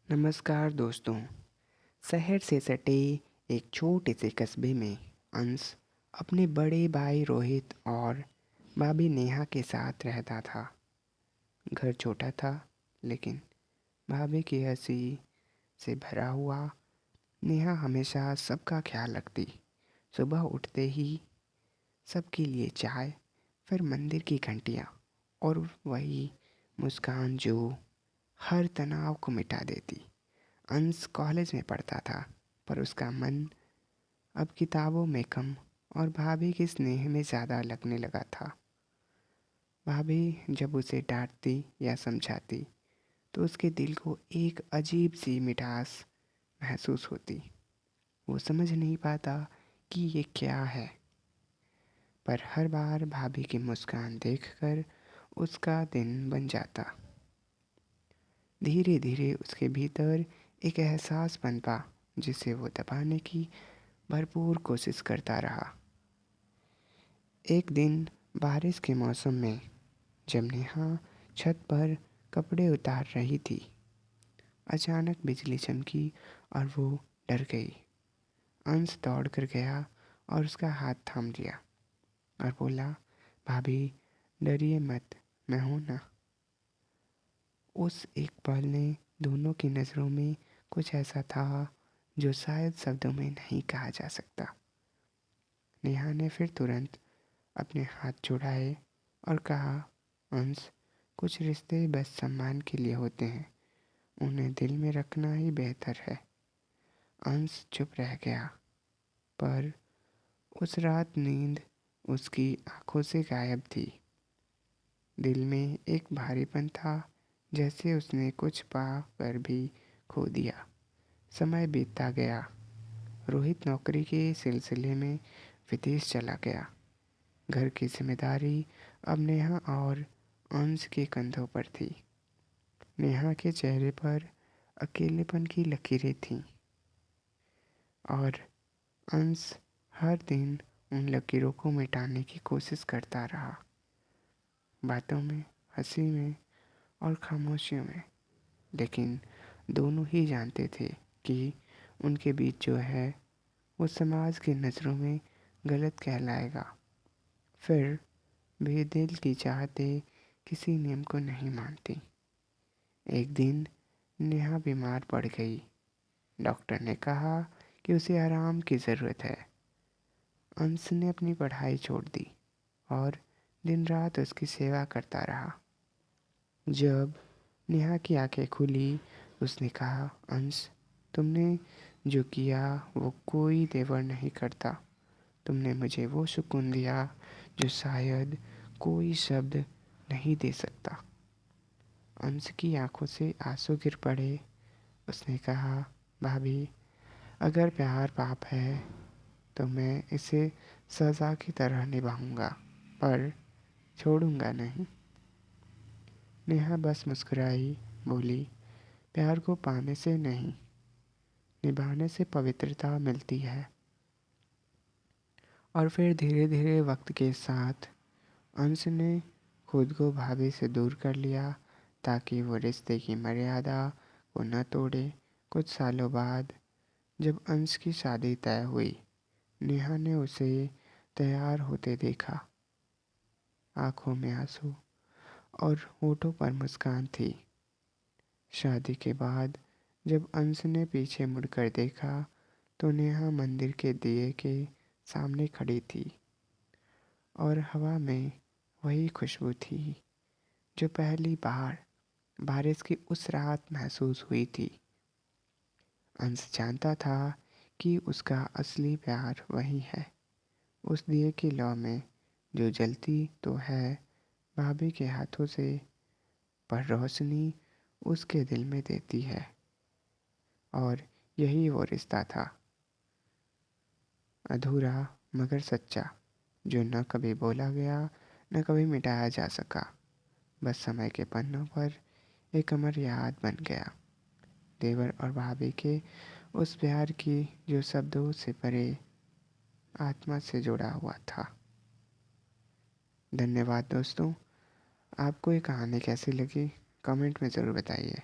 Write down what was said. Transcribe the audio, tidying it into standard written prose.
नमस्कार दोस्तों। शहर से सटे एक छोटे से कस्बे में अंश अपने बड़े भाई रोहित और भाभी नेहा के साथ रहता था। घर छोटा था, लेकिन भाभी की हंसी से भरा हुआ। नेहा हमेशा सबका ख्याल रखती। सुबह उठते ही सबके लिए चाय, फिर मंदिर की घंटियाँ और वही मुस्कान जो हर तनाव को मिटा देती। अंश कॉलेज में पढ़ता था, पर उसका मन अब किताबों में कम और भाभी के स्नेह में ज़्यादा लगने लगा था। भाभी जब उसे डांटती या समझाती तो उसके दिल को एक अजीब सी मिठास महसूस होती। वो समझ नहीं पाता कि ये क्या है, पर हर बार भाभी की मुस्कान देखकर उसका दिन बन जाता। धीरे धीरे उसके भीतर एक एहसास पनपा, जिसे वो दबाने की भरपूर कोशिश करता रहा। एक दिन बारिश के मौसम में जब नेहा छत पर कपड़े उतार रही थी, अचानक बिजली चमकी और वो डर गई। अंश दौड़ कर गया और उसका हाथ थाम लिया और बोला, भाभी डरिए मत, मैं हूं ना। उस एक पल ने दोनों की नज़रों में कुछ ऐसा था जो शायद शब्दों में नहीं कहा जा सकता। नेहा ने फिर तुरंत अपने हाथ छुड़ाए और कहा, अंश, कुछ रिश्ते बस सम्मान के लिए होते हैं, उन्हें दिल में रखना ही बेहतर है। अंश चुप रह गया, पर उस रात नींद उसकी आंखों से गायब थी। दिल में एक भारीपन था, जैसे उसने कुछ पा कर भी खो दिया। समय बीतता गया। रोहित नौकरी के सिलसिले में विदेश चला गया। घर की जिम्मेदारी अब नेहा और अंश के कंधों पर थी। नेहा के चेहरे पर अकेलेपन की लकीरें थीं और अंश हर दिन उन लकीरों को मिटाने की कोशिश करता रहा, बातों में, हंसी में और खामोशियों में। लेकिन दोनों ही जानते थे कि उनके बीच जो है वो समाज की नज़रों में गलत कहलाएगा। फिर भी दिल की चाहते किसी नियम को नहीं मानती। एक दिन नेहा बीमार पड़ गई। डॉक्टर ने कहा कि उसे आराम की ज़रूरत है। अंश ने अपनी पढ़ाई छोड़ दी और दिन रात उसकी सेवा करता रहा। जब नेहा की आंखें खुली, उसने कहा, अंश, तुमने जो किया वो कोई देवर नहीं करता। तुमने मुझे वो सुकून दिया जो शायद कोई शब्द नहीं दे सकता। अंश की आंखों से आंसू गिर पड़े। उसने कहा, भाभी, अगर प्यार पाप है तो मैं इसे सज़ा की तरह निभाऊंगा, पर छोड़ूंगा नहीं। नेहा बस मुस्कुराई, बोली, प्यार को पाने से नहीं, निभाने से पवित्रता मिलती है। और फिर धीरे धीरे वक्त के साथ अंश ने खुद को भाभी से दूर कर लिया, ताकि वो रिश्ते की मर्यादा को न तोड़े। कुछ सालों बाद जब अंश की शादी तय हुई, नेहा ने उसे तैयार होते देखा। आंखों में आंसू और होठों पर मुस्कान थी। शादी के बाद जब अंश ने पीछे मुड़कर देखा तो नेहा मंदिर के दिए के सामने खड़ी थी और हवा में वही खुशबू थी जो पहली बार बारिश की उस रात महसूस हुई थी। अंश जानता था कि उसका असली प्यार वही है, उस दिए की लौ में जो जलती तो है भाभी के हाथों से, पर रोशनी उसके दिल में देती है। और यही वो रिश्ता था, अधूरा मगर सच्चा, जो न कभी बोला गया न कभी मिटाया जा सका, बस समय के पन्नों पर एक अमर याद बन गया। देवर और भाभी के उस प्यार की जो शब्दों से परे आत्मा से जुड़ा हुआ था। धन्यवाद दोस्तों। आपको ये कहानी कैसी लगी कमेंट में ज़रूर बताइए।